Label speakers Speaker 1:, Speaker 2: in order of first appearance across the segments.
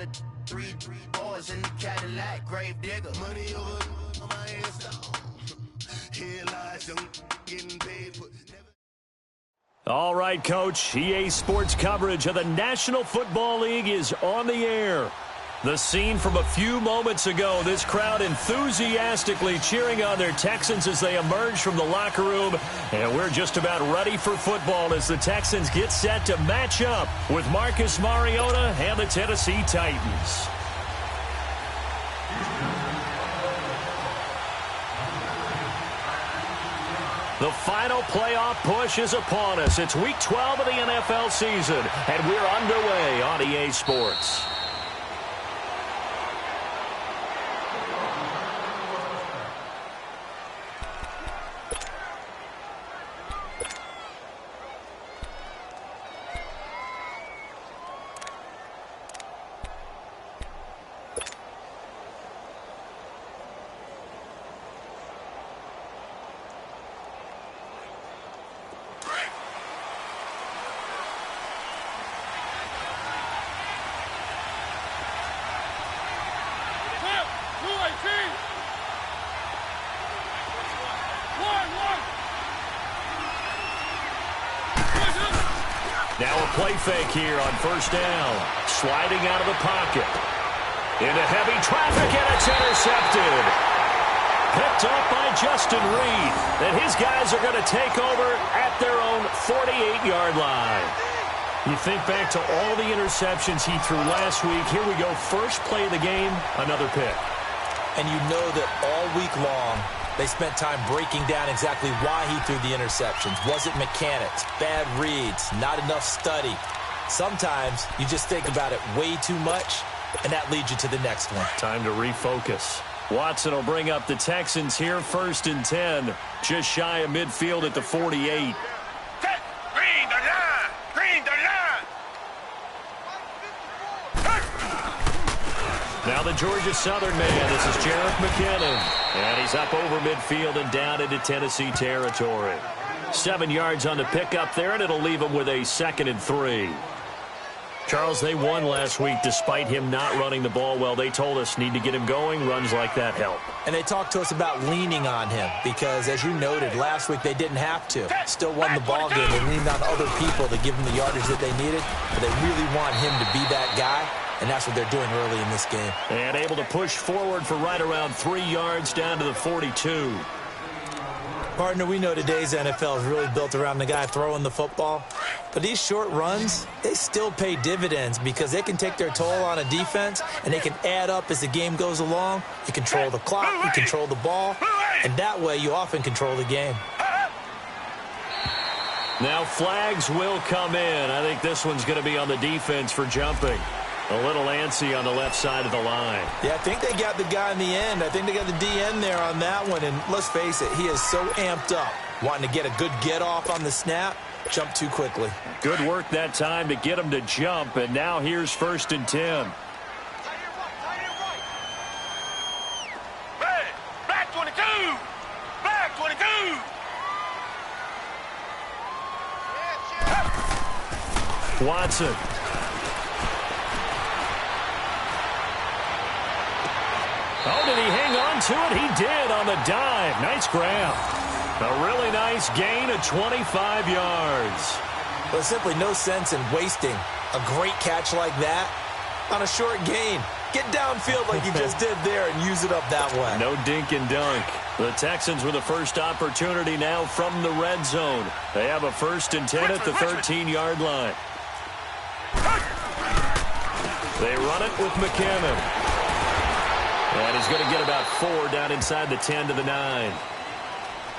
Speaker 1: the 3 boys in the Cadillac, grave digger. Money over my headstone. Here lies them getting paid.
Speaker 2: All right, Coach. EA Sports coverage of the National Football League is on the air. The scene from a few moments ago, this crowd enthusiastically cheering on their Texans as they emerge from the locker room. And we're just about ready for football as the Texans get set to match up with Marcus Mariota and the Tennessee Titans. The final playoff push is upon us. It's Week 12 of the NFL season, and we're underway on EA Sports. Now a play fake here on first down. Sliding out of the pocket. Into heavy traffic, and it's intercepted. Picked up by Justin Reed. And his guys are going to take over at their own 48-yard line. You think back to all the interceptions he threw last week. Here we go, first play of the game, another pick.
Speaker 3: And you know that all week long, they spent time breaking down exactly why he threw the interceptions. Was it mechanics, bad reads, not enough study? Sometimes you just think about it way too much, and that leads you to the next one.
Speaker 2: Time to refocus. Watson will bring up the Texans here, 1st and 10. Just shy of midfield at the 48. Now the Georgia Southern man, this is Jerick McKinnon. And he's up over midfield and down into Tennessee territory. 7 yards on the pickup there, and it'll leave him with a 2nd and 3. Charles, they won last week despite him not running the ball well. They told us need to get him going. Runs like that help.
Speaker 3: And they talked to us about leaning on him because, as you noted, last week they didn't have to. Still won the ball game. They leaned on other people to give them the yardage that they needed. But they really want him to be that guy. And that's what they're doing early in this game.
Speaker 2: And able to push forward for right around 3 yards down to the 42.
Speaker 3: Partner, we know today's NFL is really built around the guy throwing the football. But these short runs, they still pay dividends because they can take their toll on a defense and they can add up as the game goes along. You control the clock, you control the ball, and that way you often control the game.
Speaker 2: Now flags will come in. I think this one's going to be on the defense for jumping. A little antsy on the left side of the line.
Speaker 3: Yeah, I think they got the guy in the end. I think they got the DN there on that one. And let's face it, he is so amped up, wanting to get a good get-off on the snap, jump too quickly.
Speaker 2: Good work that time to get him to jump. And now here's 1st and 10.
Speaker 4: Hey, black 22! Black 22!
Speaker 2: Watson. Oh, did he hang on to it? He did on the dive. Nice grab. A really nice gain of 25 yards.
Speaker 3: There's simply no sense in wasting a great catch like that on a short gain. Get downfield like you just did there and use it up that way.
Speaker 2: No dink and dunk. The Texans with the first opportunity now from the red zone. They have a 1st and 10 at the 13-yard line. They run it with McKinnon. And he's going to get about 4 down inside the 10 to the 9.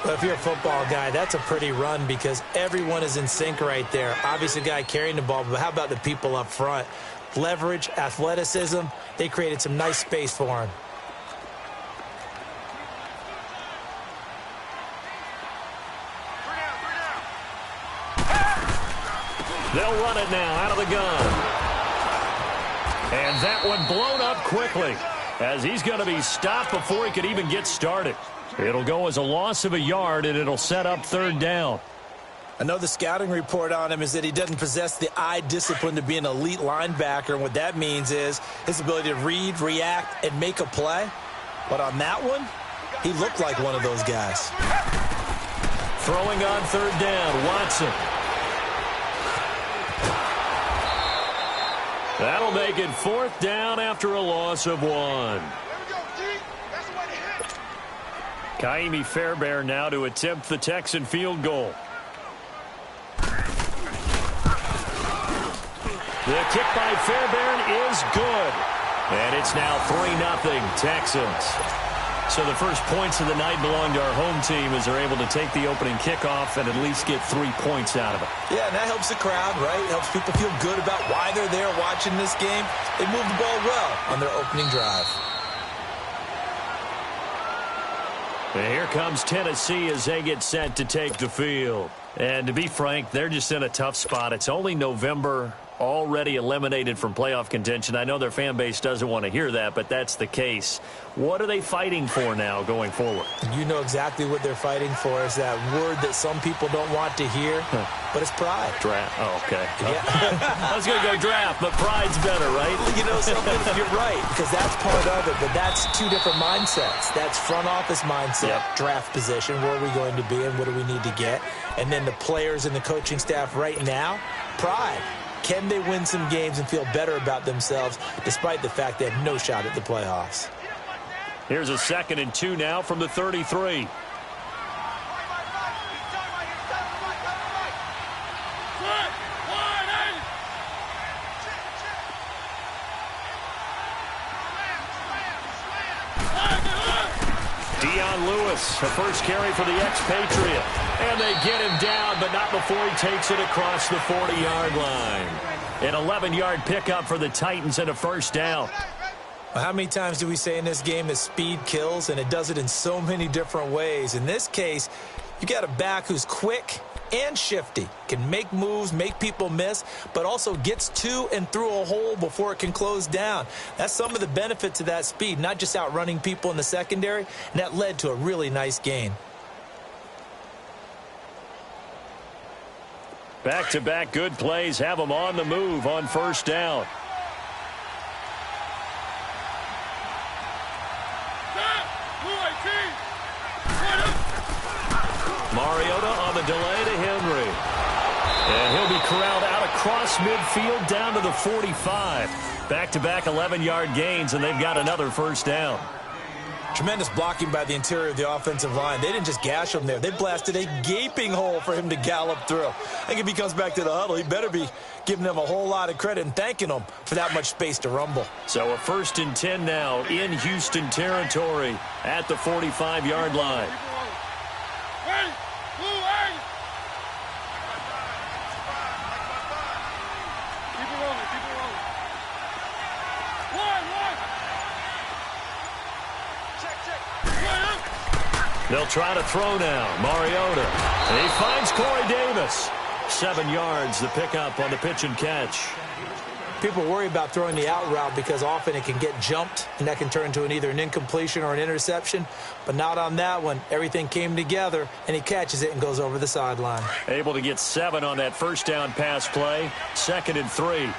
Speaker 3: Well, if you're a football guy, that's a pretty run because everyone is in sync right there. Obviously, a guy carrying the ball, but how about the people up front? Leverage, athleticism, they created some nice space for him.
Speaker 2: They'll run it now out of the gun. And that one blown up quickly, as he's going to be stopped before he could even get started. It'll go as a loss of a yard, and it'll set up 3rd down.
Speaker 3: I know the scouting report on him is that he doesn't possess the eye discipline to be an elite linebacker, and what that means is his ability to read, react, and make a play. But on that one, he looked like one of those guys.
Speaker 2: Throwing on third down, Watson. That'll make it fourth down after a loss of 1. Kaimi Fairbairn now to attempt the Texan field goal. The kick by Fairbairn is good. And it's now 3-0 Texans. So the first points of the night belong to our home team as they're able to take the opening kickoff and at least get 3 points out of it.
Speaker 3: Yeah, and that helps the crowd, right? Helps people feel good about why they're there watching this game. They moved the ball well on their opening drive.
Speaker 2: And here comes Tennessee as they get set to take the field. And to be frank, they're just in a tough spot. It's only November, already eliminated from playoff contention. I know their fan base doesn't want to hear that, but that's the case. What are they fighting for now going forward?
Speaker 3: You know exactly what they're fighting for. Is that word that some people don't want to hear, but it's pride.
Speaker 2: Draft. Oh, okay.
Speaker 3: Yeah.
Speaker 2: I was going to go draft, but pride's better, right?
Speaker 3: You know something? You're right, because that's part of it, but that's two different mindsets. That's front office mindset, draft position, where are we going to be and what do we need to get? And then the players and the coaching staff right now, pride. Can they win some games and feel better about themselves despite the fact they have no shot at the playoffs?
Speaker 2: Here's a 2nd and 2 now from the 33. Dion Lewis, the first carry for the ex-Patriot. And they get him down, but not before he takes it across the 40-yard line. An 11-yard pickup for the Titans and a first down.
Speaker 3: Well, how many times do we say in this game that speed kills, and it does it in so many different ways? In this case, you got a back who's quick and shifty, can make moves, make people miss, but also gets to and through a hole before it can close down. That's some of the benefits of that speed, not just outrunning people in the secondary, and that led to a really nice gain.
Speaker 2: Back-to-back good plays have them on the move on first down. Mariota on the delay to Henry. And he'll be corralled out across midfield down to the 45. Back-to-back 11-yard gains, and they've got another first down.
Speaker 3: Tremendous blocking by the interior of the offensive line. They didn't just gash him there. They blasted a gaping hole for him to gallop through. I think if he comes back to the huddle, he better be giving them a whole lot of credit and thanking them for that much space to rumble.
Speaker 2: So a 1st and 10 now in Houston territory at the 45-yard line. They'll try to throw now. Mariota. And he finds Corey Davis. 7 yards, the pickup on the pitch and catch.
Speaker 3: People worry about throwing the out route because often it can get jumped, and that can turn into either an incompletion or an interception. But not on that one. Everything came together, and he catches it and goes over the sideline.
Speaker 2: Able to get 7 on that first down pass play. 2nd and 3.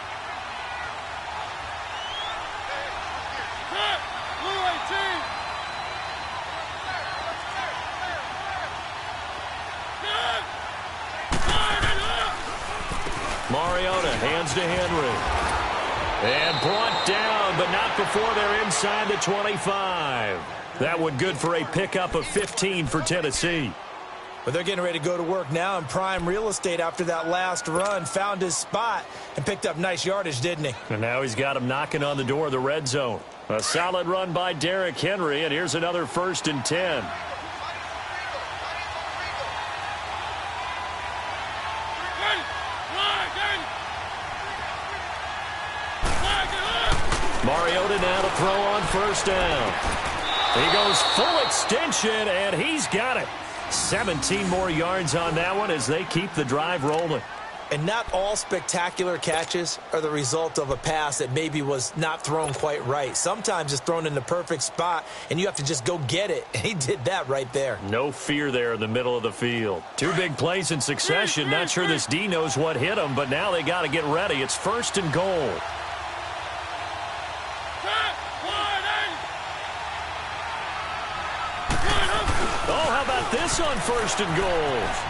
Speaker 2: Mariota hands to Henry. And brought down, but not before they're inside the 25. That one good for a pickup of 15 for Tennessee.
Speaker 3: But they're getting ready to go to work now in prime real estate after that last run. Found his spot and picked up nice yardage, didn't he?
Speaker 2: And now he's got him knocking on the door of the red zone. A solid run by Derrick Henry, and here's another 1st and 10. Mariota now to throw on first down. He goes full extension, and he's got it. 17 more yards on that one as they keep the drive rolling.
Speaker 3: And not all spectacular catches are the result of a pass that maybe was not thrown quite right. Sometimes it's thrown in the perfect spot, and you have to just go get it. And he did that right there.
Speaker 2: No fear there in the middle of the field. Two big plays in succession. Not sure this D knows what hit him, but now they got to get ready. It's 1st and goal. Oh, how about this on 1st and goal?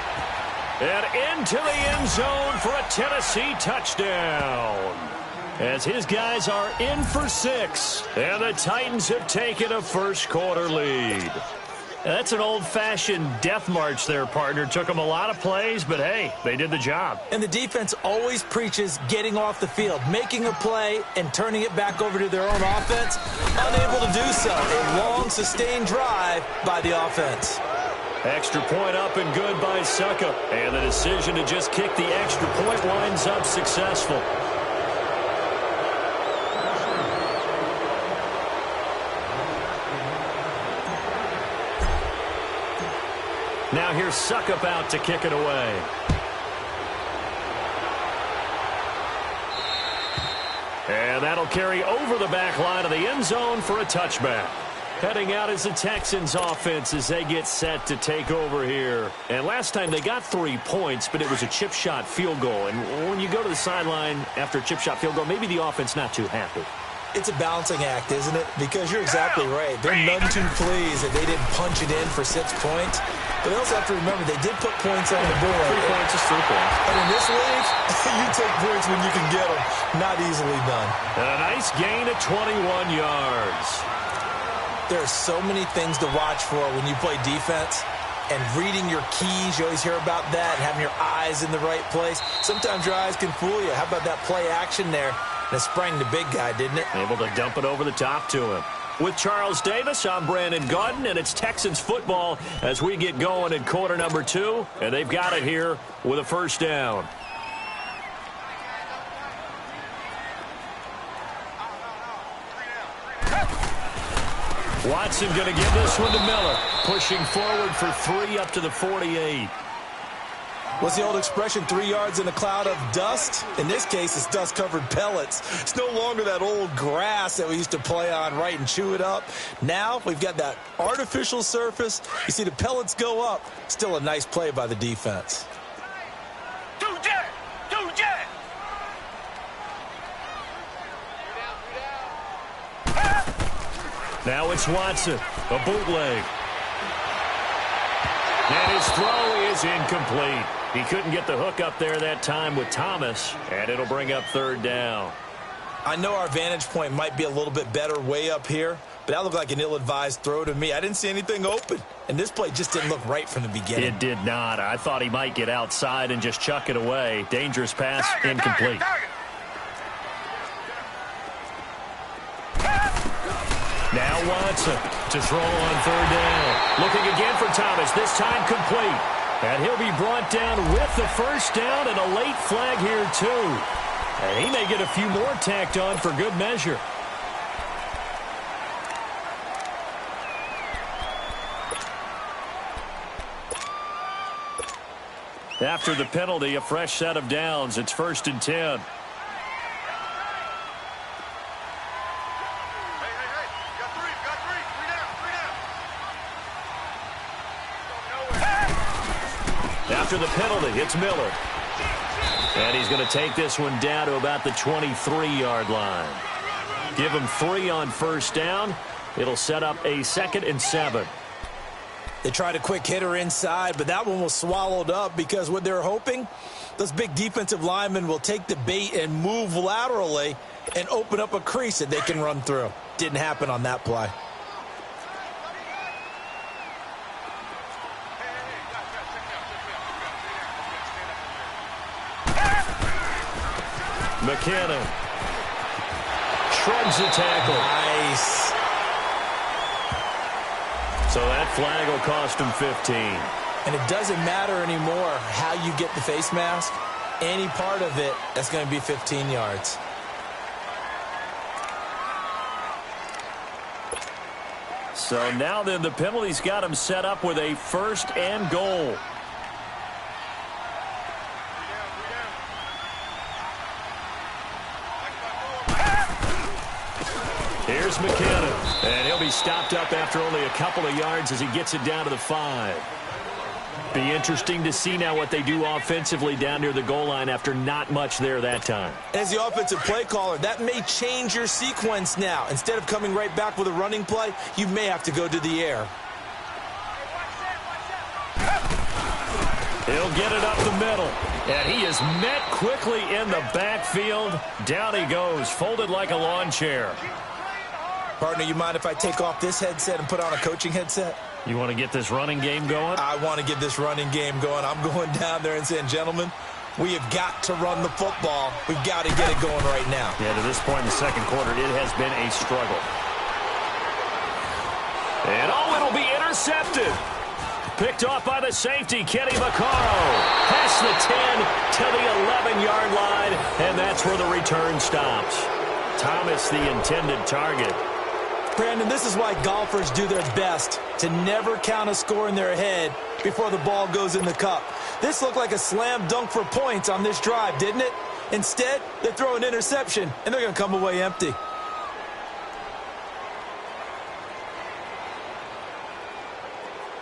Speaker 2: And into the end zone for a Tennessee touchdown. As his guys are in for 6. And the Titans have taken a first-quarter lead. That's an old-fashioned death march there, partner. Took them a lot of plays, but, hey, they did the job.
Speaker 3: And the defense always preaches getting off the field, making a play, and turning it back over to their own offense. Unable to do so. A long, sustained drive by the offense.
Speaker 2: Extra point up and good by Suckup. And the decision to just kick the extra point winds up successful. Now here's Suckup out to kick it away. And that'll carry over the back line of the end zone for a touchback. Heading out is the Texans offense as they get set to take over here. And last time they got 3 points, but it was a chip shot field goal. And when you go to the sideline after a chip shot field goal, maybe the offense not too happy.
Speaker 3: It's a balancing act, isn't it? Because you're exactly right. They're none too pleased that they didn't punch it in for 6 points. But they also have to remember they did put points on the board.
Speaker 2: 3 points is 3 points.
Speaker 3: And in this league, you take points when you can get them. Not easily done.
Speaker 2: And a nice gain of 21 yards.
Speaker 3: There are so many things to watch for when you play defense. And reading your keys, you always hear about that, and having your eyes in the right place. Sometimes your eyes can fool you. How about that play action there? And it sprang the big guy, didn't it?
Speaker 2: Able to dump it over the top to him. With Charles Davis, I'm Brandon Gaudin, and it's Texans football as we get going in quarter number 2. And they've got it here with a first down. Watson going to give this one to Miller. Pushing forward for 3 up to the 48.
Speaker 3: What's the old expression, 3 yards in a cloud of dust? In this case, it's dust-covered pellets. It's no longer that old grass that we used to play on, right, and chew it up. Now we've got that artificial surface. You see the pellets go up. Still a nice play by the defense.
Speaker 2: Now it's Watson, a bootleg. And his throw is incomplete. He couldn't get the hook up there that time with Thomas, and it'll bring up 3rd down.
Speaker 3: I know our vantage point might be a little bit better way up here, but that looked like an ill-advised throw to me. I didn't see anything open, and this play just didn't look right from the beginning.
Speaker 2: It did not. I thought he might get outside and just chuck it away. Dangerous pass, incomplete. Now Watson to throw on 3rd down. Looking again for Thomas, this time complete. And he'll be brought down with the first down and a late flag here too. And he may get a few more tacked on for good measure. After the penalty, a fresh set of downs. It's 1st and 10. After the penalty, it's Miller. And he's going to take this one down to about the 23-yard line. Give him 3 on first down. It'll set up a 2nd and 7.
Speaker 3: They tried a quick hitter inside, but that one was swallowed up because what they're hoping, those big defensive linemen will take the bait and move laterally and open up a crease that they can run through. Didn't happen on that play.
Speaker 2: McKinnon shrugs the tackle.
Speaker 3: Nice.
Speaker 2: So that flag will cost him 15.
Speaker 3: And it doesn't matter anymore how you get the face mask. Any part of it, that's going to be 15 yards.
Speaker 2: So now then the penalty's got him set up with a 1st and goal. Here's McKinnon, and he'll be stopped up after only a couple of yards as he gets it down to the 5. Be interesting to see now what they do offensively down near the goal line after not much there that time.
Speaker 3: As the offensive play caller, that may change your sequence now. Instead of coming right back with a running play, you may have to go to the air.
Speaker 2: He'll get it up the middle, and he is met quickly in the backfield. Down he goes, folded like a lawn chair.
Speaker 3: Partner, you mind if I take off this headset and put on a coaching headset?
Speaker 2: You want to get this running game going?
Speaker 3: I want to get this running game going. I'm going down there and saying, gentlemen, we have got to run the football. We've got to get it going right now.
Speaker 2: Yeah, to this point in the second quarter, it has been a struggle. And it'll be intercepted. Picked off by the safety, Kenny Vaccaro. Past the 10 to the 11-yard line, and that's where the return stops. Thomas, the intended target.
Speaker 3: Brandon, this is why golfers do their best to never count a score in their head before the ball goes in the cup. This looked like a slam dunk for points on this drive, didn't it? Instead, they throw an interception, and they're going to come away empty.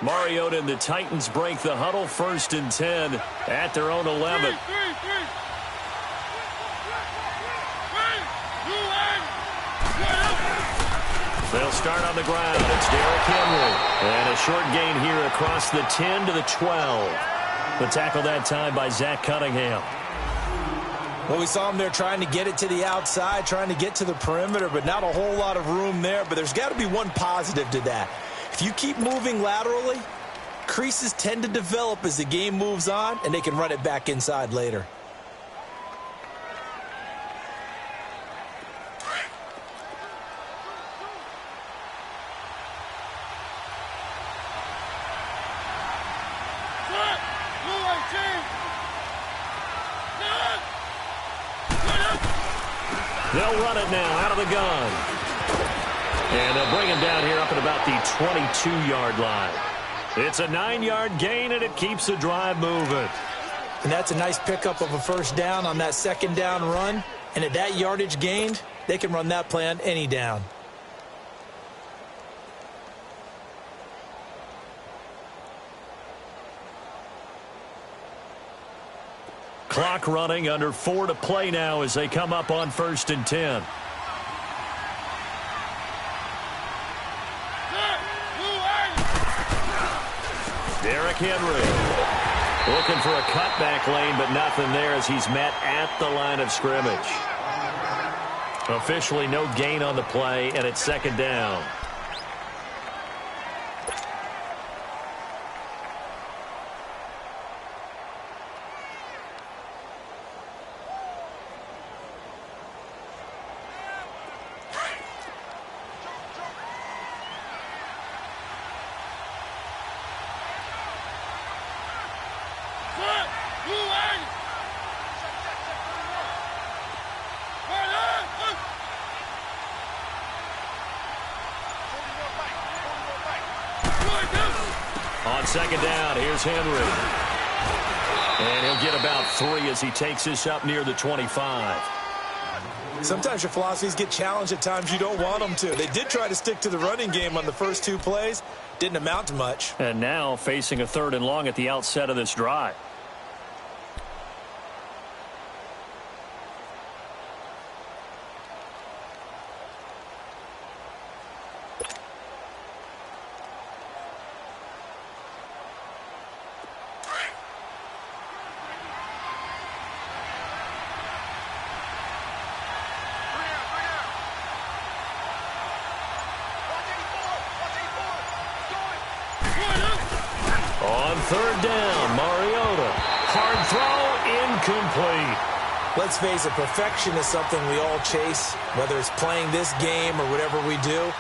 Speaker 2: Mariota and the Titans break the huddle, 1st and 10 at their own 11. They'll start on the ground. It's Derrick Henry. And a short gain here across the 10 to the 12. The tackle that time by Zach Cunningham.
Speaker 3: Well, we saw him there trying to get it to the outside, trying to get to the perimeter, but not a whole lot of room there. But there's got to be one positive to that. If you keep moving laterally, creases tend to develop as the game moves on, and they can run it back inside later.
Speaker 2: They'll run it now out of the gun. And they'll bring him down here up at about the 22-yard line. It's a 9-yard gain, and it keeps the drive moving.
Speaker 3: And that's a nice pickup of a first down on that second down run. And at that yardage gained, they can run that play on any down.
Speaker 2: Clock running, under 4 to play now as they come up on 1st and 10. Derrick Henry looking for a cutback lane, but nothing there as he's met at the line of scrimmage. Officially no gain on the play, and it's 2nd down. On 2nd down, here's Henry. And he'll get about 3 as he takes this up near the 25.
Speaker 3: Sometimes your philosophies get challenged at times you don't want them to. They did try to stick to the running game on the first 2 plays. Didn't amount to much.
Speaker 2: And now facing a 3rd and long at the outset of this drive. On 3rd down, Mariota. Hard throw, incomplete.
Speaker 3: Let's face it, perfection is something we all chase, whether it's playing this game or whatever we do.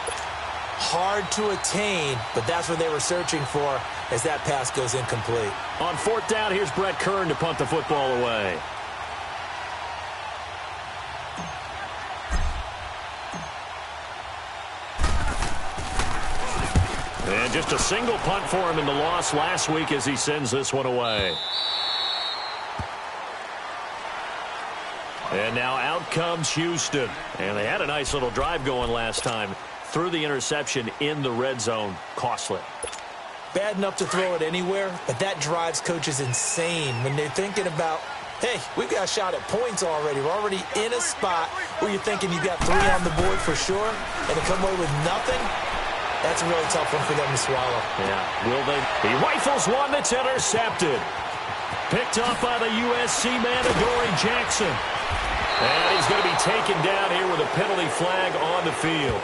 Speaker 3: Hard to attain, but that's what they were searching for as that pass goes incomplete.
Speaker 2: On 4th down, here's Brett Kern to punt the football away. And just a single punt for him in the loss last week as he sends this one away. And now out out comes Houston. And they had a nice little drive going last time. Threw the interception in the red zone. Costly.
Speaker 3: Bad enough to throw it anywhere, but that drives coaches insane when they're thinking about, hey, we've got a shot at points already. We're already in a spot where you're thinking you've got 3 on the board for sure, and to come away with nothing, that's a really tough one for them to swallow.
Speaker 2: Yeah, will they? He rifles one that's intercepted. Picked up by the USC man, Adoree Jackson. And he's going to be taken down here with a penalty flag on the field.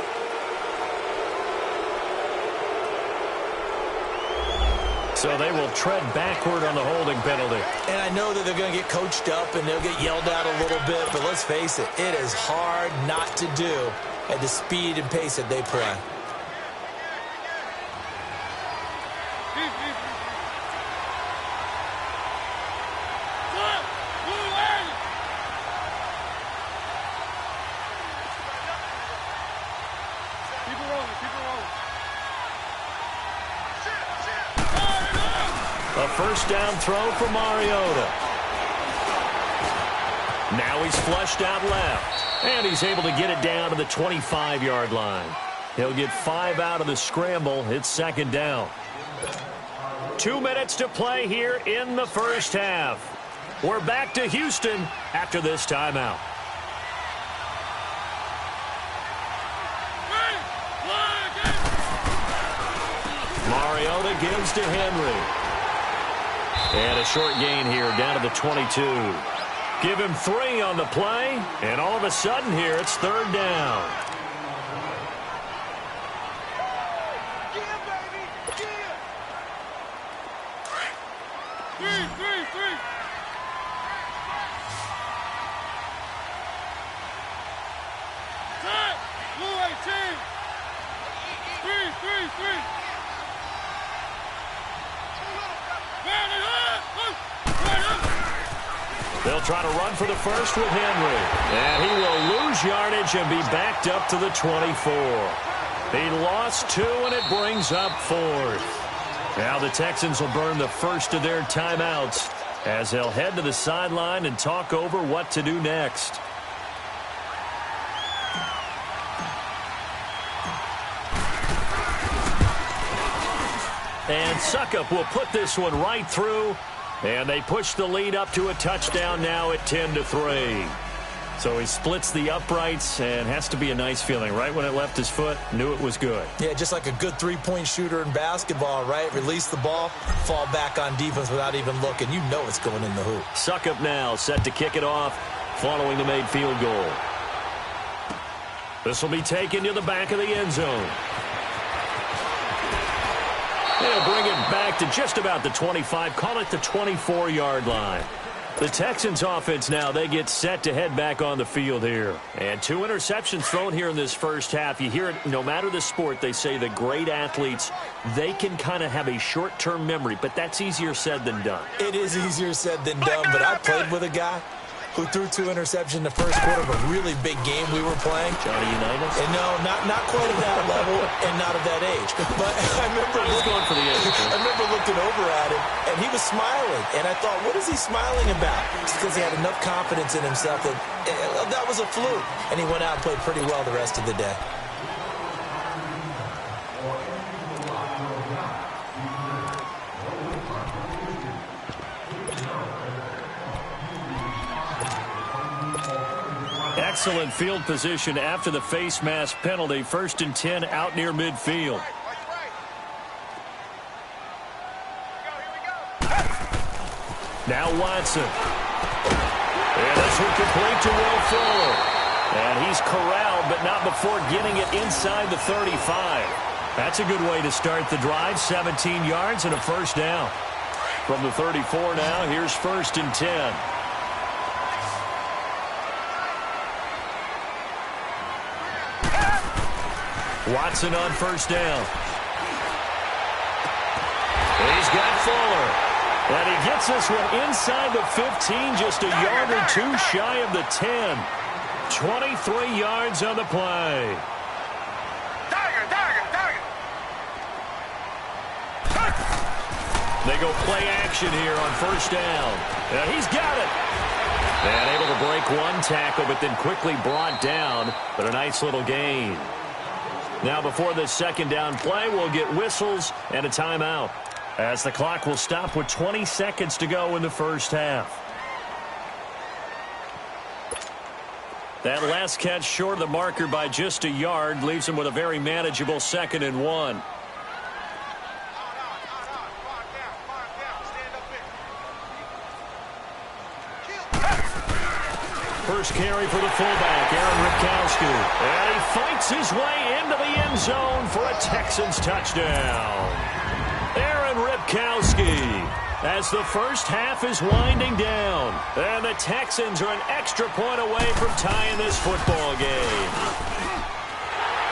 Speaker 2: So they will tread backward on the holding penalty.
Speaker 3: And I know that they're going to get coached up and they'll get yelled at a little bit, but let's face it, it is hard not to do at the speed and pace that they play.
Speaker 2: A first down throw for Mariota. Now he's flushed out left. And he's able to get it down to the 25-yard line. He'll get 5 out of the scramble. It's second down. 2 minutes to play here in the first half. We're back to Houston after this timeout. Mariota gives to Henry. And a short gain here down to the 22. Give him 3 on the play, and all of a sudden here it's third down. They'll try to run for the first with Henry. And he will lose yardage and be backed up to the 24. He lost 2, and it brings up 4th. Now the Texans will burn the first of their timeouts as they'll head to the sideline and talk over what to do next. And Suckup will put this one right through. And they push the lead up to a touchdown now at 10-3. So he splits the uprights, and has to be a nice feeling. Right when it left his foot, knew it was good.
Speaker 3: Yeah, just like a good three-point shooter in basketball, right? Release the ball, fall back on defense without even looking. You know it's going in the hoop.
Speaker 2: Suckup now set to kick it off following the made field goal. This will be taken to the back of the end zone. They'll bring it back to just about the 25, call it the 24-yard line. The Texans offense now, they get set to head back on the field here. And 2 interceptions thrown here in this first half. You hear it, no matter the sport, they say the great athletes, they can kind of have a short-term memory, but that's easier said than done.
Speaker 3: It is easier said than done, but I played with a guy who threw 2 interceptions in the first quarter of a really big game we were playing.
Speaker 2: Johnny Unitas?
Speaker 3: And no, not quite at that level and not at that age. But I remember
Speaker 2: going for the age.
Speaker 3: I remember looking over at him, and he was smiling. And I thought, what is he smiling about? It's because he had enough confidence in himself that that was a fluke. And he went out and played pretty well the rest of the day.
Speaker 2: Excellent field position after the face mask penalty. 1st and 10 out near midfield. Now Watson. And this one complete to Will Fuller. And he's corralled, but not before getting it inside the 35. That's a good way to start the drive. 17 yards and a first down. From the 34 now, here's 1st and 10. Watson on first down. He's got Fuller. And he gets this one inside the 15, just a yard or 2 shy of the 10. 23 yards on the play. They go play action here on first down. And he's got it. And able to break one tackle, but then quickly brought down. But a nice little gain. Now before this second down play, we'll get whistles and a timeout, as the clock will stop with 20 seconds to go in the first half. That last catch short of the marker by just a yard leaves him with a very manageable 2nd and 1. First carry for the fullback, Aaron Ripkowski. And he fights his way into the end zone for a Texans touchdown. Aaron Ripkowski, as the first half is winding down. And the Texans are an extra point away from tying this football game.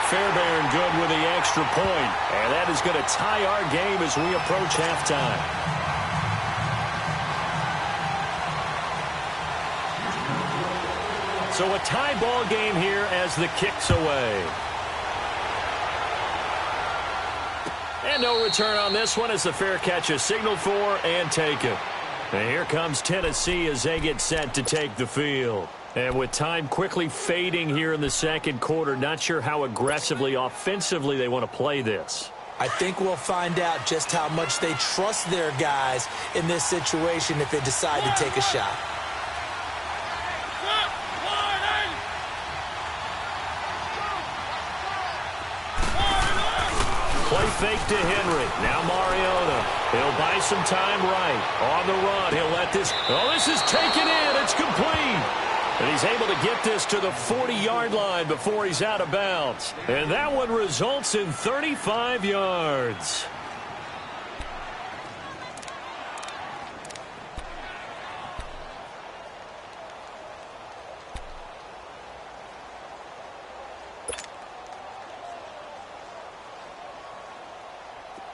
Speaker 2: Fairbairn good with the extra point. And that is going to tie our game as we approach halftime. So a tie ball game here as the kick's away. And no return on this one as the fair catch is signaled for and taken. And here comes Tennessee as they get set to take the field. And with time quickly fading here in the second quarter, not sure how aggressively, offensively they want to play this.
Speaker 3: I think we'll find out just how much they trust their guys in this situation if they decide to take a shot.
Speaker 2: Play fake to Henry. Now Mariota. He'll buy some time right. On the run, he'll let this. Oh, this is taken in. It's complete. And he's able to get this to the 40-yard line before he's out of bounds. And that one results in 35 yards.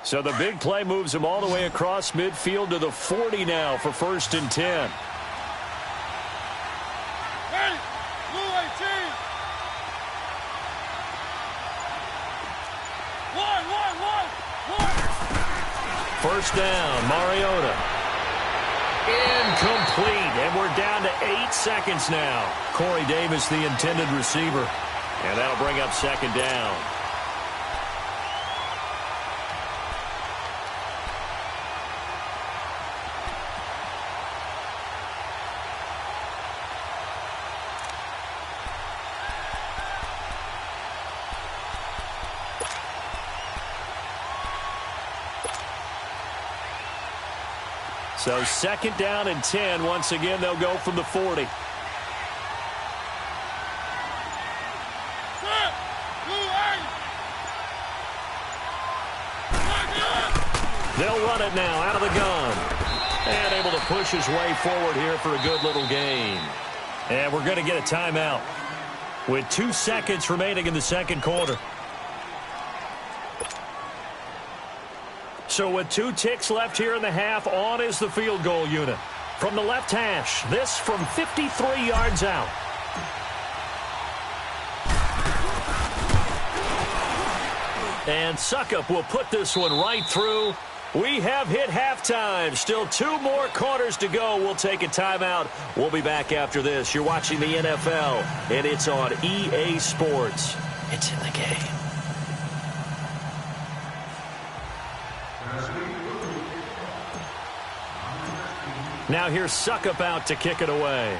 Speaker 2: So the big play moves him all the way across midfield to the 40 now for 1st and 10. First down, Mariota. Incomplete, and we're down to 8 seconds now. Corey Davis, the intended receiver. And that'll bring up 2nd down. So 2nd down and 10. Once again, they'll go from the 40. They'll run it now out of the gun. And able to push his way forward here for a good little gain. And we're going to get a timeout with 2 seconds remaining in the second quarter. So with 2 ticks left here in the half, on is the field goal unit. From the left hash, this from 53 yards out. And Suckup will put this one right through. We have hit halftime. Still 2 more quarters to go. We'll take a timeout. We'll be back after this. You're watching the NFL, and it's on EA Sports. It's in the game. Now here's Suckup out to kick it away.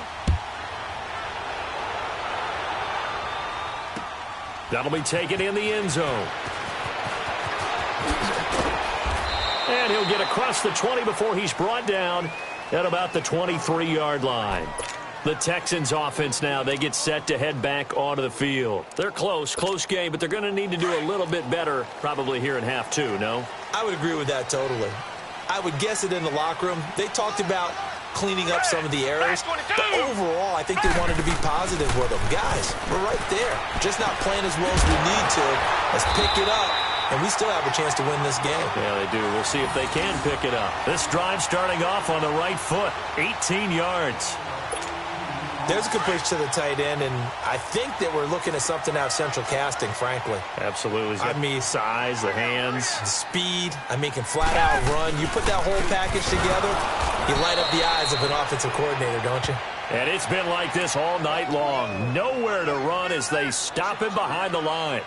Speaker 2: That'll be taken in the end zone. And he'll get across the 20 before he's brought down at about the 23-yard line. The Texans offense now, they get set to head back onto the field. They're close game, but they're going to need to do a little bit better probably here in half 2, no?
Speaker 3: I would agree with that totally. I would guess it in the locker room. They talked about cleaning up some of the errors, but overall, I think they wanted to be positive with them. Guys, we're right there. Just not playing as well as we need to. Let's pick it up, and we still have a chance to win this game.
Speaker 2: Yeah, they do. We'll see if they can pick it up. This drive starting off on the right foot, 18 yards.
Speaker 3: There's a good push to the tight end, and I think that we're looking at something out central casting, frankly.
Speaker 2: Absolutely.
Speaker 3: I mean,
Speaker 2: size, the hands.
Speaker 3: The speed. I mean, can flat out run. You put that whole package together, you light up the eyes of an offensive coordinator, don't you?
Speaker 2: And it's been like this all night long. Nowhere to run as they stop him behind the line.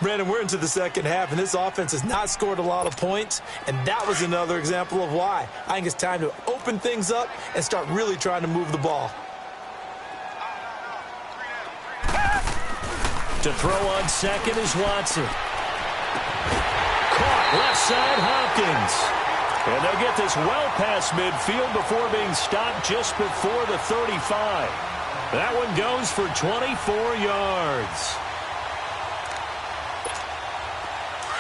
Speaker 3: Brandon, we're into the second half, and this offense has not scored a lot of points, and that was another example of why. I think it's time to open things up and start really trying to move the ball.
Speaker 2: To throw on second is Watson. Caught left side, Hopkins. And they'll get this well past midfield before being stopped just before the 35. That one goes for 24 yards.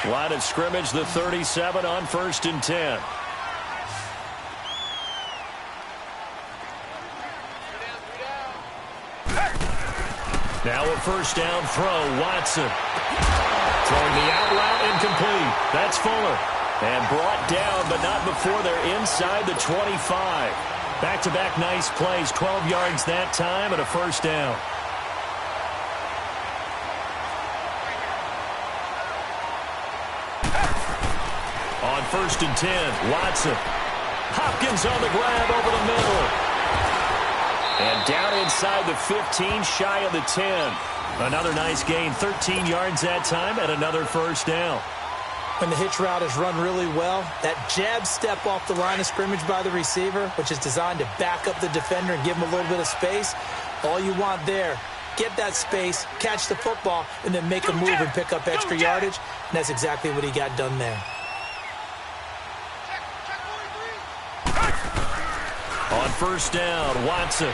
Speaker 2: Line of scrimmage, the 37 on 1st and 10. Now a first down throw, Watson. Throwing the out route, incomplete. That's Fuller. And brought down, but not before they're inside the 25. Back-to-back nice plays, 12 yards that time and a first down. On 1st and 10, Watson. Hopkins on the grab over the middle. And down inside the 15, shy of the 10. Another nice gain, 13 yards that time, and another first down.
Speaker 3: When the hitch route is run really well, that jab step off the line of scrimmage by the receiver, which is designed to back up the defender and give him a little bit of space, all you want there, get that space, catch the football, and then make a move and pick up extra yardage. And that's exactly what he got done there.
Speaker 2: On first down, Watson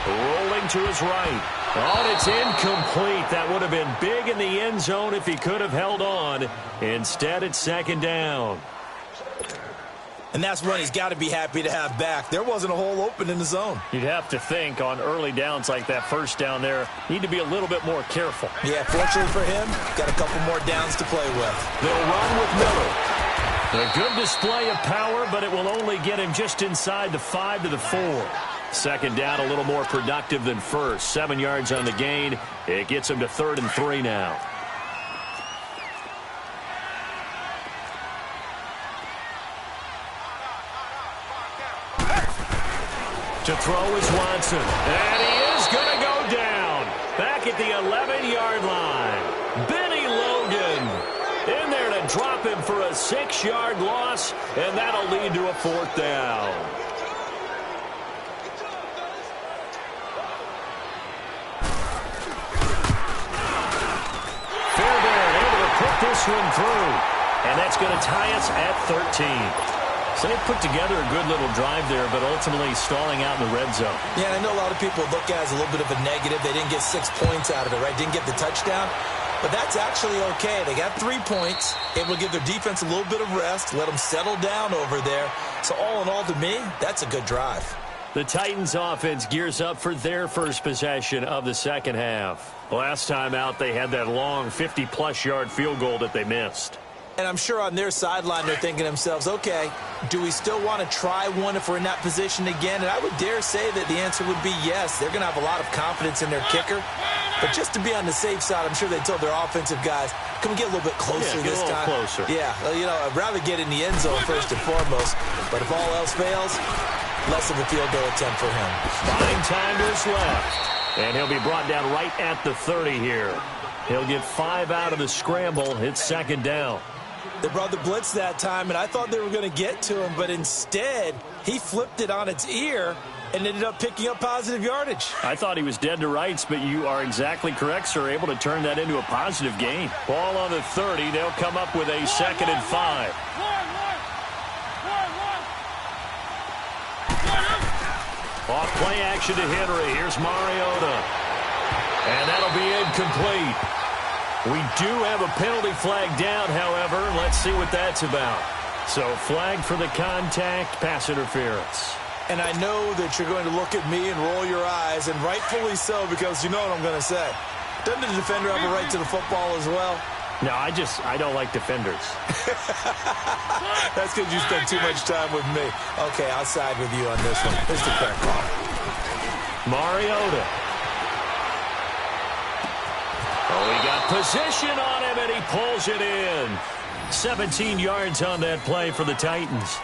Speaker 2: rolling to his right. Oh, and it's incomplete. That would have been big in the end zone if he could have held on. Instead, it's second down.
Speaker 3: And that's one he's got to be happy to have back. There wasn't a hole open in the zone.
Speaker 2: You'd have to think on early downs like that first down there, need to be a little bit more careful.
Speaker 3: Yeah, fortunately for him, got a couple more downs to play with.
Speaker 2: They'll run with Miller. A good display of power, but it will only get him just inside the 5 to the 4. Second down, a little more productive than first. 7 yards on the gain. It gets him to 3rd and 3 now. To throw is Watson. And he is going to go down. Back at the 11-yard line. Benny Logan in there to drop him for a 6-yard loss, and that'll lead to a 4th down. Fairbairn able to put this one through, and that's going to tie us at 13. So they put together a good little drive there, but ultimately stalling out in the red zone.
Speaker 3: Yeah, and I know a lot of people look at it as a little bit of a negative. They didn't get 6 points out of it, right? Didn't get the touchdown. But that's actually okay. They got 3 points. Able to give their defense a little bit of rest, let them settle down over there. So all in all, to me, that's a good drive.
Speaker 2: The Titans offense gears up for their first possession of the second half. Last time out, they had that long 50-plus yard field goal that they missed.
Speaker 3: And I'm sure on their sideline they're thinking to themselves, okay, do we still want to try one if we're in that position again? And I would dare say that the answer would be yes. They're going to have a lot of confidence in their kicker. But just to be on the safe side, I'm sure they told their offensive guys, can we get a little bit closer this time?
Speaker 2: Closer.
Speaker 3: Yeah, you know, I'd rather get in the end zone first and foremost. But if all else fails, less of a field goal attempt for him.
Speaker 2: 9 timers left. And he'll be brought down right at the 30 here. He'll get 5 out of the scramble. It's second down.
Speaker 3: They brought the blitz that time, and I thought they were going to get to him, but instead, he flipped it on its ear and ended up picking up positive yardage.
Speaker 2: I thought he was dead to rights, but you are exactly correct, sir. Able to turn that into a positive gain. Ball on the 30. They'll come up with a 2nd and 5. Off play action to Henry. Here's Mariota. And that'll be incomplete. We do have a penalty flag down, however. Let's see what that's about. So flag for the contact, pass interference.
Speaker 3: And I know that you're going to look at me and roll your eyes, and rightfully so, because you know what I'm going to say. Doesn't the defender have a right to the football as well?
Speaker 2: No, I don't like defenders.
Speaker 3: That's because you spend too much time with me. Okay, I'll side with you on this one. Here's the correct call.
Speaker 2: Mariota. Oh, he got position on him, and he pulls it in. 17 yards on that play for the Titans.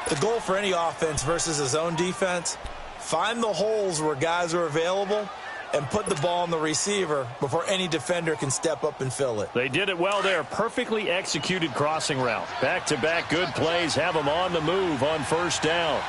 Speaker 3: The goal for any offense versus his own defense, find the holes where guys are available and put the ball on the receiver before any defender can step up and fill it.
Speaker 2: They did it well there. Perfectly executed crossing route. Back-to-back good plays have them on the move on first down.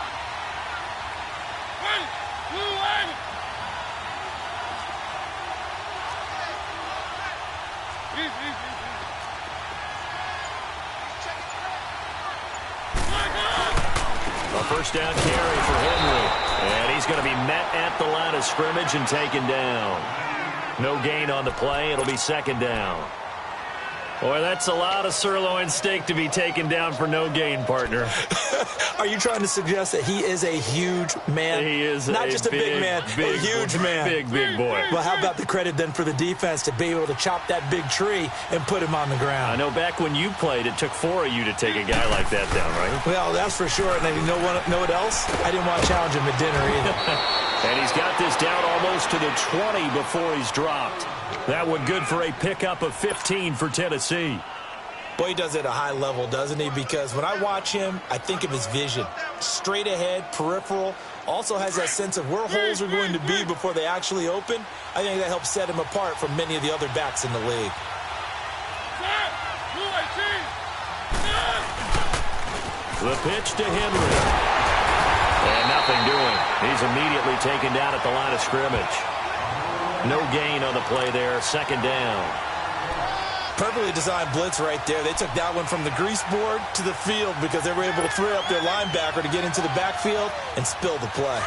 Speaker 2: A first down carry for Henry. And he's going to be met at the line of scrimmage and taken down. No gain on the play. It'll be second down. Boy, that's a lot of sirloin steak to be taken down for no gain, partner.
Speaker 3: Are you trying to suggest that he is a huge man?
Speaker 2: He is
Speaker 3: not just a big man, a huge man.
Speaker 2: Big boy.
Speaker 3: Well, how about the credit then for the defense to be able to chop that big tree and put him on the ground?
Speaker 2: I know back when you played, it took 4 of you to take a guy like that down, right?
Speaker 3: Well, that's for sure. And you know what else? I didn't want to challenge him at dinner either.
Speaker 2: And he's got this down almost to the 20 before he's dropped. That one good for a pickup of 15 for Tennessee.
Speaker 3: Boy, he does it at a high level, doesn't he? Because when I watch him, I think of his vision. Straight ahead, peripheral. Also has that sense of where holes are going to be before they actually open. I think that helps set him apart from many of the other backs in the league.
Speaker 2: The pitch to Henry. And nothing doing. He's immediately taken down at the line of scrimmage. No gain on the play there. Second down.
Speaker 3: Perfectly designed blitz right there. They took that one from the grease board to the field because they were able to free up their linebacker to get into the backfield and spill the play.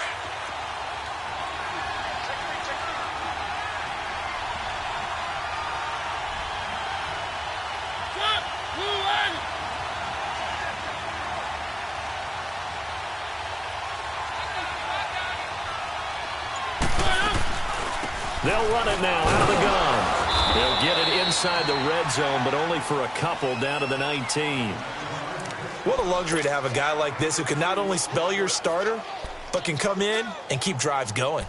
Speaker 2: They'll run it now out of the gun. They'll get it inside the red zone, but only for a couple down to the 19.
Speaker 3: What a luxury to have a guy like this who can not only spell your starter, but can come in and keep drives going.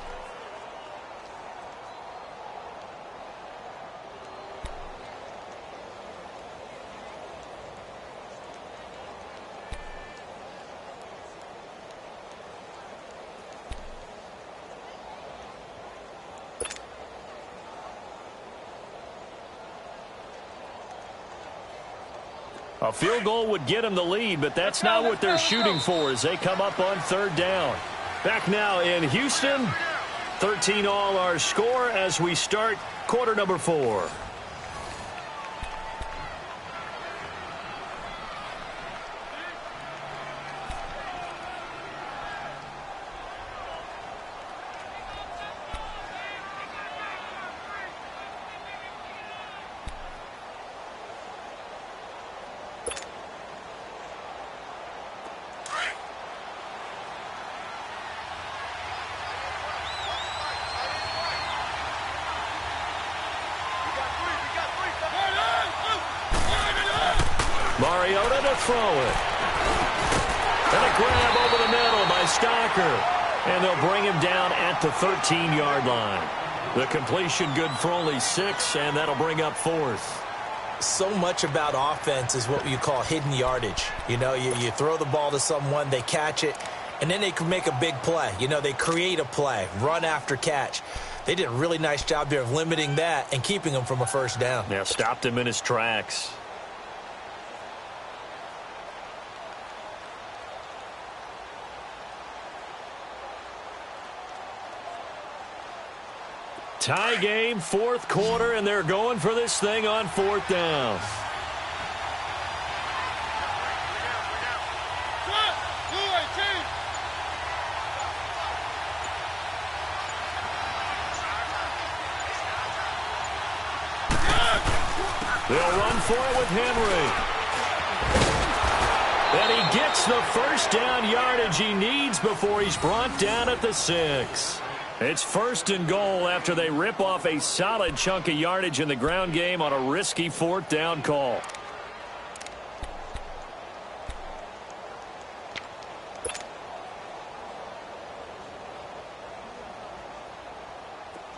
Speaker 2: A field goal would get them the lead, but that's not what they're shooting for as they come up on third down. Back now in Houston, 13 all our score as we start quarter number 4. Mariota to throw it. And a grab over the middle by Stocker. And they'll bring him down at the 13-yard line. The completion good for only 6, and that'll bring up 4th.
Speaker 3: So much about offense is what you call hidden yardage. You know, you throw the ball to someone, they catch it, and then they can make a big play. You know, they create a play, run after catch. They did a really nice job there of limiting that and keeping him from a first down.
Speaker 2: Yeah, stopped him in his tracks. Tie game, 4th quarter, and they're going for this thing on 4th down. They'll run for it with Henry. And he gets the first down yardage he needs before he's brought down at the 6. It's 1st and goal after they rip off a solid chunk of yardage in the ground game on a risky 4th down call.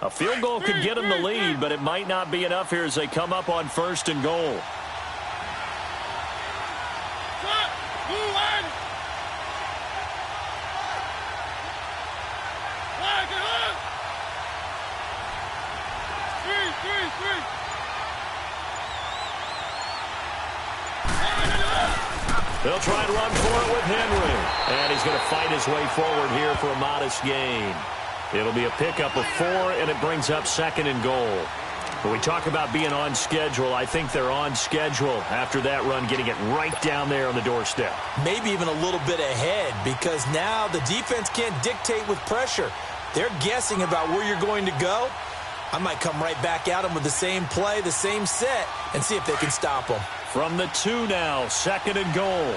Speaker 2: A field goal could get them the lead, but it might not be enough here as they come up on 1st and goal. They'll try and run for it with Henry. And he's going to fight his way forward here for a modest gain. It'll be a pickup of 4, and it brings up 2nd and goal. When we talk about being on schedule, I think they're on schedule after that run, getting it right down there on the doorstep.
Speaker 3: Maybe even a little bit ahead, because now the defense can't dictate with pressure. They're guessing about where you're going to go. I might come right back at them with the same play, the same set, and see if they can stop them.
Speaker 2: From the 2 now, 2nd and goal.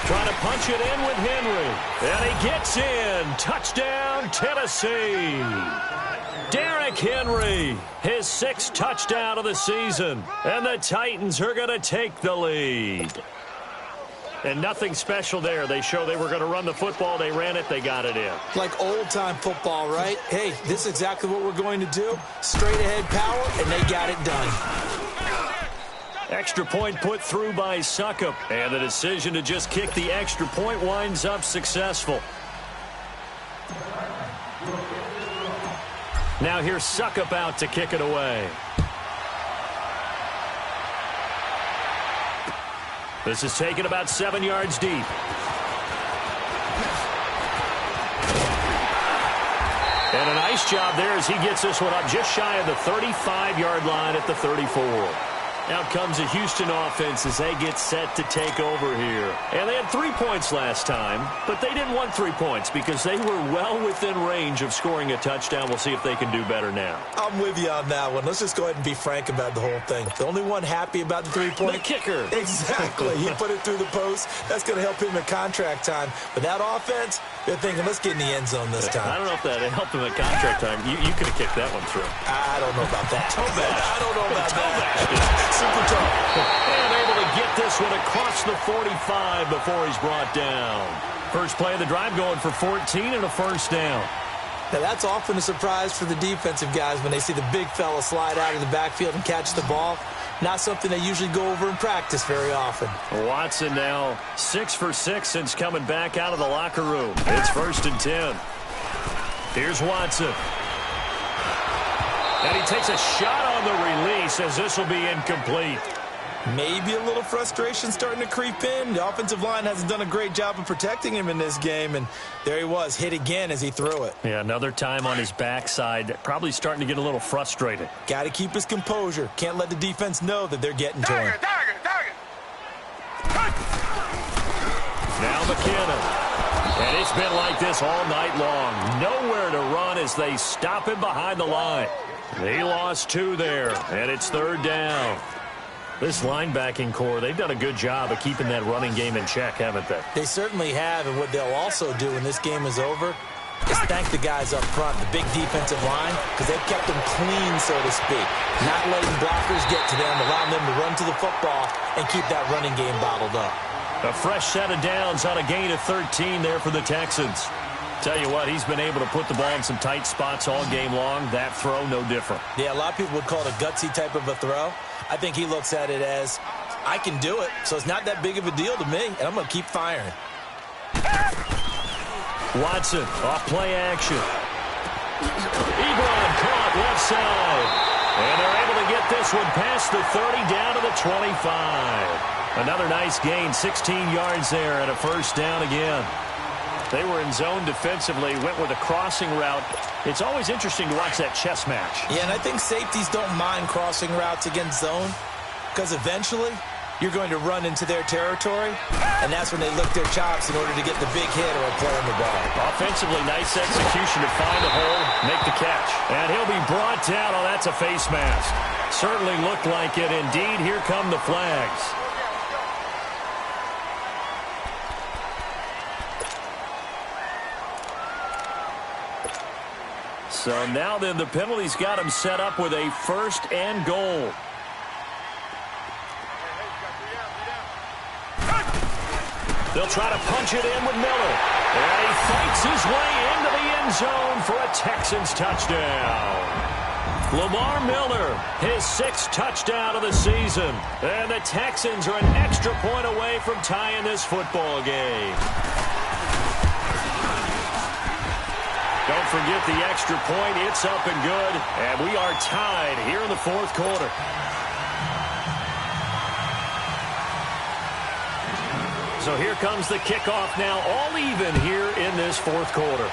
Speaker 2: Trying to punch it in with Henry. And he gets in. Touchdown, Tennessee. Derrick Henry, his 6th touchdown of the season. And the Titans are going to take the lead. And nothing special there. They show they were going to run the football. They ran it. They got it in.
Speaker 3: Like old-time football, right? Hey, this is exactly what we're going to do. Straight-ahead power, and they got it done.
Speaker 2: Extra point put through by Suckup. And the decision to just kick the extra point winds up successful. Now here's Suckup out to kick it away. This is taken about 7 yards deep. And a nice job there as he gets this one up just shy of the 35-yard line at the 34. Out comes the Houston offense as they get set to take over here. And they had 3 points last time, but they didn't want 3 points because they were well within range of scoring a touchdown. We'll see if they can do better now.
Speaker 3: I'm with you on that one. Let's just go ahead and be frank about the whole thing. The only one happy about the 3-point.
Speaker 2: The kicker.
Speaker 3: Exactly. He put it through the post. That's going to help him in contract time. But that offense, they're thinking, let's get in the end zone this time.
Speaker 2: I don't know if that helped him at contract time. You could have kicked that one through.
Speaker 3: I don't know about that. I don't know about
Speaker 2: that.
Speaker 3: Super tough.
Speaker 2: And able to get this one across the 45 before he's brought down. First play of the drive going for 14 and a 1st down.
Speaker 3: Now, that's often a surprise for the defensive guys when they see the big fella slide out of the backfield and catch the ball. Not something they usually go over in practice very often.
Speaker 2: Watson now 6 for 6 since coming back out of the locker room. It's 1st and 10. Here's Watson. And he takes a shot on the release as this will be incomplete.
Speaker 3: Maybe a little frustration starting to creep in. The offensive line hasn't done a great job of protecting him in this game, and there he was, hit again as he threw it.
Speaker 2: Yeah, another time on his backside, probably starting to get a little frustrated.
Speaker 3: Got to keep his composure. Can't let the defense know that they're getting to him.
Speaker 2: Now McKinnon. And it's been like this all night long. Nowhere to run as they stop him behind the line. They lost 2 there, and it's 3rd down. This linebacking core, they've done a good job of keeping that running game in check, haven't they?
Speaker 3: They certainly have, and what they'll also do when this game is over is thank the guys up front, the big defensive line, because they've kept them clean, so to speak. Not letting blockers get to them, allowing them to run to the football and keep that running game bottled up.
Speaker 2: A fresh set of downs on a gain of 13 there for the Texans. Tell you what, he's been able to put the ball in some tight spots all game long. That throw, no different.
Speaker 3: Yeah, a lot of people would call it a gutsy type of a throw. I think he looks at it as, I can do it, so it's not that big of a deal to me, and I'm going to keep firing.
Speaker 2: Watson, off play action. Ebron caught left side. And they're able to get this one past the 30 down to the 25. Another nice gain, 16 yards there and a 1st down again. They were in zone defensively, went with a crossing route. It's always interesting to watch that chess match.
Speaker 3: Yeah, and I think safeties don't mind crossing routes against zone because eventually you're going to run into their territory, and that's when they lick their chops in order to get the big hit or a play on the ball.
Speaker 2: Offensively, nice execution to find a hole, make the catch. And he'll be brought down. Oh, that's a face mask. Certainly looked like it. Indeed, here come the flags. So now then the penalty's got him set up with a 1st and goal. They'll try to punch it in with Miller. And he fights his way into the end zone for a Texans touchdown. Lamar Miller, his 6th touchdown of the season. And the Texans are an extra point away from tying this football game. Don't forget the extra point. It's up and good. And we are tied here in the 4th quarter. So here comes the kickoff now, all even here in this 4th quarter.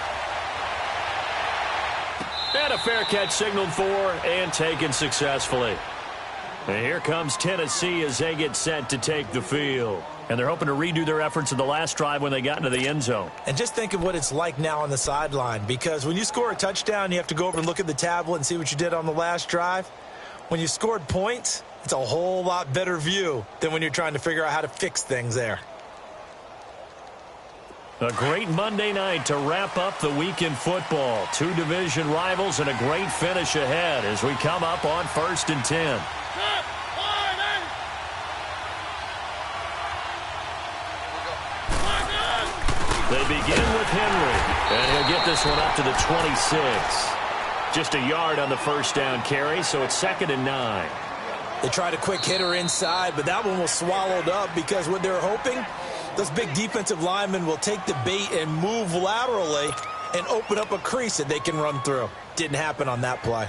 Speaker 2: And a fair catch signaled for and taken successfully. And here comes Tennessee as they get set to take the field. And they're hoping to redo their efforts in the last drive when they got into the end zone.
Speaker 3: And just think of what it's like now on the sideline, because when you score a touchdown, you have to go over and look at the tablet and see what you did on the last drive. When you scored points, it's a whole lot better view than when you're trying to figure out how to fix things there.
Speaker 2: A great Monday night to wrap up the week in football. 2 division rivals and a great finish ahead as we come up on 1st and 10. They begin with Henry, and he'll get this one up to the 26. Just a yard on the 1st down carry, so it's 2nd and 9.
Speaker 3: They tried a quick hitter inside, but that one was swallowed up because what they're hoping, those big defensive linemen will take the bait and move laterally and open up a crease that they can run through. Didn't happen on that play.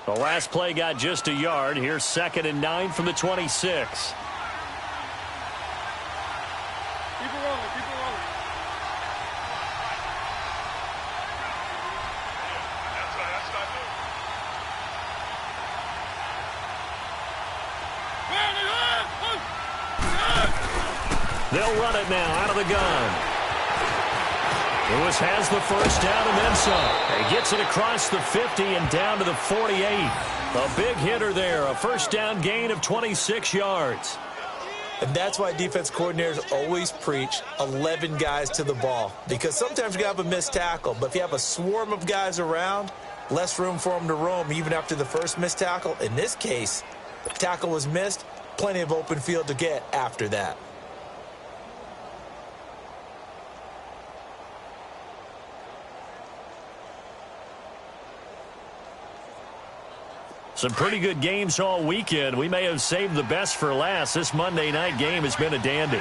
Speaker 2: The last play got just a yard. Here's 2nd and 9 from the 26.
Speaker 4: Keep it rolling, keep it rolling. That's not good.
Speaker 2: They'll run it now out of the gun. Lewis has the 1st down and then some. He gets it across the 50 and down to the 48. A big hitter there. A 1st down gain of 26 yards.
Speaker 3: And that's why defense coordinators always preach 11 guys to the ball. Because sometimes you have a missed tackle, but if you have a swarm of guys around, less room for them to roam even after the first missed tackle. In this case, tackle was missed, plenty of open field to get after that.
Speaker 2: Some pretty good games all weekend. We may have saved the best for last. This Monday night game has been a dandy.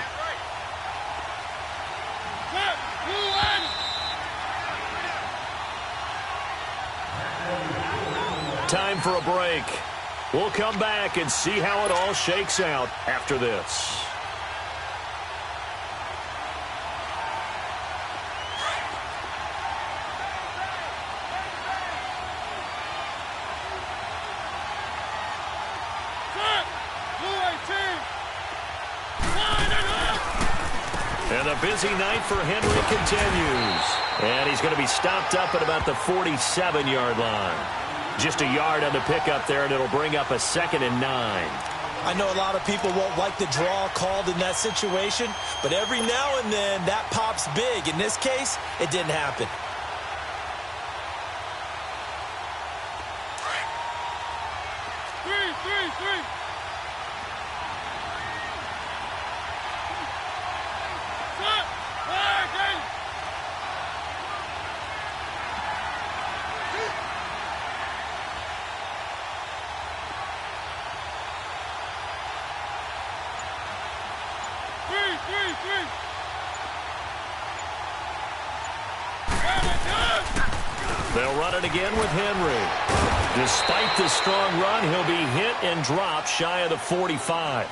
Speaker 2: Time for a break. We'll come back and see how it all shakes out after this. And the busy night for Henry continues. And he's going to be stopped up at about the 47-yard line. Just a yard on the pickup there, and it'll bring up a 2nd and 9.
Speaker 3: I know a lot of people won't like the draw called in that situation, but every now and then that pops big. In this case, it didn't happen.
Speaker 4: Three.
Speaker 2: They'll run it again with Henry. Despite the strong run, he'll be hit and dropped shy of the 45.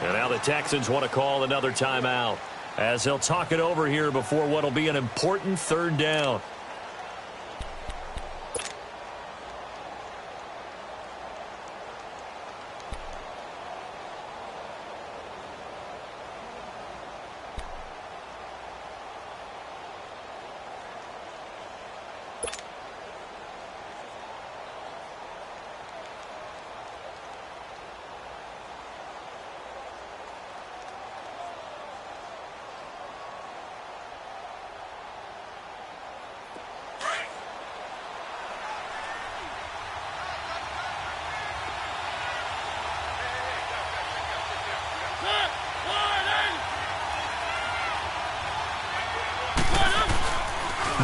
Speaker 2: And now the Texans want to call another timeout as they'll talk it over here before what will be an important 3rd down.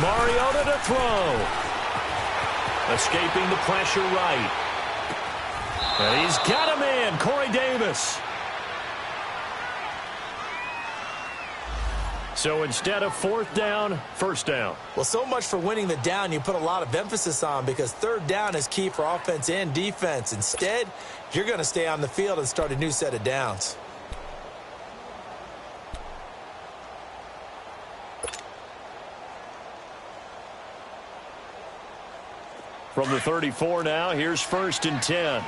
Speaker 2: Mariota to throw. Escaping the pressure right. And he's got him in, Corey Davis. So instead of fourth down, first down.
Speaker 3: Well, so much for winning the down you put a lot of emphasis on, because third down is key for offense and defense. Instead, you're going to stay on the field and start a new set of downs.
Speaker 2: From the 34 now, here's 1st and 10.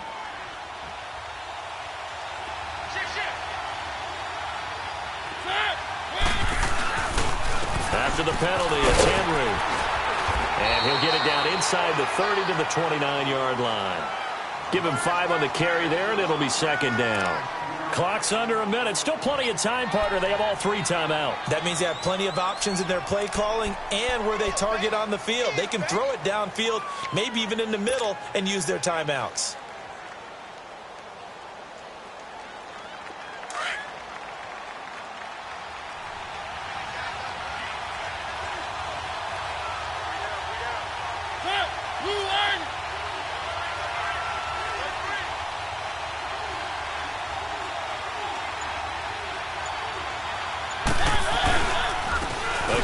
Speaker 2: After the penalty, it's Henry. And he'll get it down inside the 30 to the 29-yard line. Give him 5 on the carry there, and it'll be 2nd down. Clock's under a minute. Still plenty of time, partner. They have all 3 timeouts.
Speaker 3: That means they have plenty of options in their play calling and where they target on the field. They can throw it downfield, maybe even in the middle, and use their timeouts.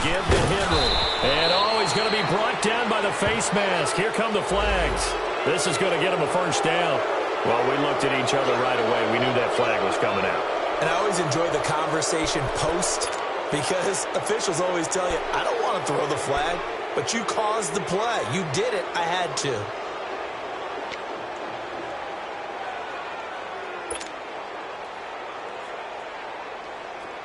Speaker 2: Again to Henry. And he's going to be brought down by the face mask. Here come the flags. This is going to get him a first down. Well, we looked at each other right away. We knew that flag was coming out.
Speaker 3: And I always enjoy the conversation post, because officials always tell you, I don't want to throw the flag, but you caused the play. You did it. I had to.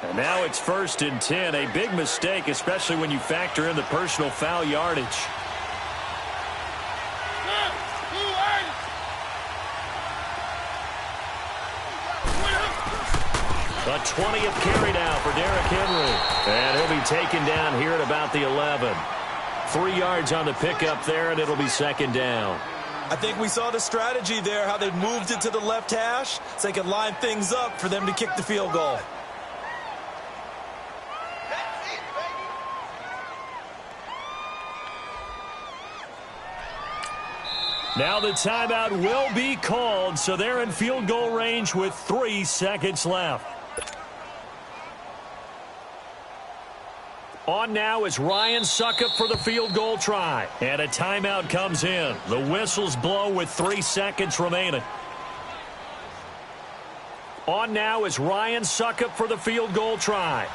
Speaker 2: And now it's 1st and 10. A big mistake, especially when you factor in the personal foul yardage. A 20th carry now for Derrick Henry. And he'll be taken down here at about the 11. 3 yards on the pickup there, and it'll be 2nd down.
Speaker 3: I think we saw the strategy there, how they moved it to the left hash so they could line things up for them to kick the field goal.
Speaker 2: Now the timeout will be called, so they're in field goal range with 3 seconds left. On now is Ryan Suckup for the field goal try. And a timeout comes in. The whistles blow with 3 seconds remaining. On now is Ryan Suckup for the field goal try.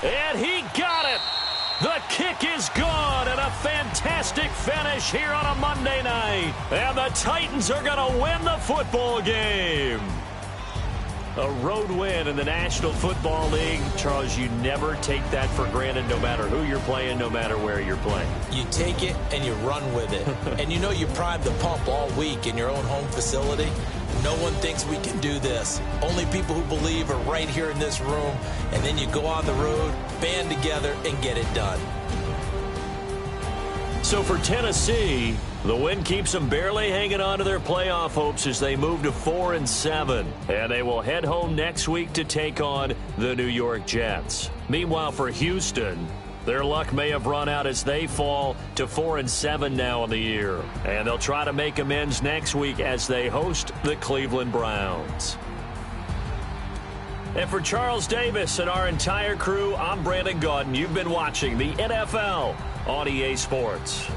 Speaker 2: And he got it. The kick is gone, and a fantastic finish here on a Monday night. And the Titans are going to win the football game. A road win in the National Football League. Charles, you never take that for granted, no matter who you're playing, no matter where you're playing.
Speaker 3: You take it and you run with it. And you know you primed the pump all week in your own home facility. No one thinks we can do this. Only people who believe are right here in this room. And then you go on the road, band together, and get it done.
Speaker 2: So for Tennessee, the win keeps them barely hanging on to their playoff hopes as they move to 4-7. And they will head home next week to take on the New York Jets. Meanwhile, for Houston, their luck may have run out as they fall to 4-7 now in the year. And they'll try to make amends next week as they host the Cleveland Browns. And for Charles Davis and our entire crew, I'm Brandon Gaudin. You've been watching the NFL on EA Sports.